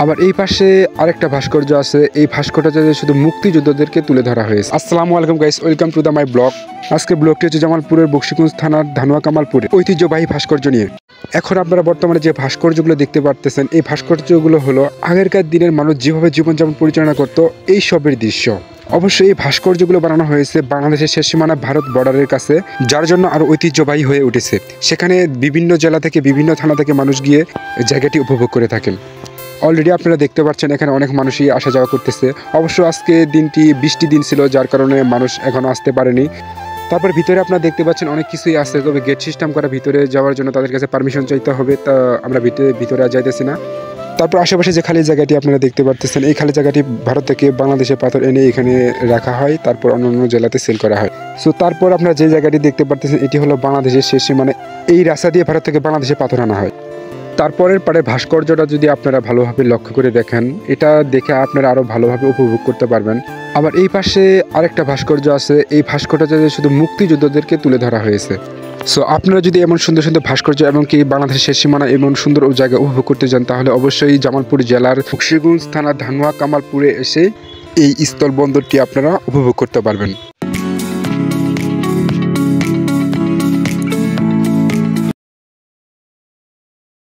আবার এই পাশে আরেকটা ভাস্কর্য আছে। এই ভাস্কর্যটা শুধু মুক্তিযোদ্ধাদেরকে তুলে ধরা হয়েছে। আসসালামু আলাইকুম guys, welcome to the my blog. আজকে ব্লগটি হচ্ছে জামালপুরের বকশীগঞ্জ থানার ধানুয়া কামালপুরে ঐতিহ্যবাহী ভাস্কর্য নিয়ে। এখন আপনারা বর্তমানে যে ভাস্কর্যগুলো দেখতে পারতেছেন, এই ভাস্কর্যগুলো হলো আগেরকার দিনের মানুষ যেভাবে জীবনযাপন পরিচালনা করত এই সবের দৃশ্য। অবশ্যই এই ভাস্কর্যগুলো বানানো হয়েছে বাংলাদেশের শেষ সীমানা ভারত বর্ডারের কাছে, যার জন্য আরও ঐতিহ্যবাহী হয়ে উঠেছে। সেখানে বিভিন্ন জেলা থেকে বিভিন্ন থানা থেকে মানুষ গিয়ে জায়গাটি উপভোগ করে থাকেন। অলরেডি আপনারা দেখতে পাচ্ছেন এখানে অনেক মানুষই আসা যাওয়া করতেছে। অবশ্য আজকে দিনটি বৃষ্টি দিন ছিল, যার কারণে মানুষ এখনও আসতে পারেনি। তারপর ভিতরে আপনারা দেখতে পাচ্ছেন অনেক কিছুই আছে, তবে গেট সিস্টেম করা ভিতরে যাওয়ার জন্য তাদের কাছে পারমিশন চাইতে হবে, তা আমরা ভিতরে আর যাইতেছি না। তারপর আশেপাশে যে খালি জায়গাটি আপনারা দেখতে পাচ্ছেন, এই খালি জায়গাটি ভারত থেকে বাংলাদেশে পাথর এনে এখানে রাখা হয়, তারপর অন্যান্য জেলাতে সেল করা হয়। সো তারপর আপনারা যে জায়গাটি দেখতে পাচ্ছেন, এটি হলো বাংলাদেশের শেষ সীমানা। এই রাস্তা দিয়ে ভারত থেকে বাংলাদেশে পাথর আনা হয়। তারপরের পারে ভাস্কর্যটা যদি আপনারা ভালোভাবে লক্ষ্য করে দেখেন, এটা দেখে আপনারা আরও ভালোভাবে উপভোগ করতে পারবেন। আবার এই পাশে আরেকটা ভাস্কর্য আছে। এই ভাস্কর্যটা শুধু মুক্তিযোদ্ধাদেরকে তুলে ধরা হয়েছে। সো আপনারা যদি এমন সুন্দর সুন্দর ভাস্কর্য এবং কি বাংলাদেশের শেষ সীমানা এমন সুন্দর জায়গা উপভোগ করতে চান, তাহলে অবশ্যই জামালপুর জেলার বকশীগঞ্জ থানার ধানুয়া কামালপুরে এসে এই স্থলবন্দরটি আপনারা উপভোগ করতে পারবেন।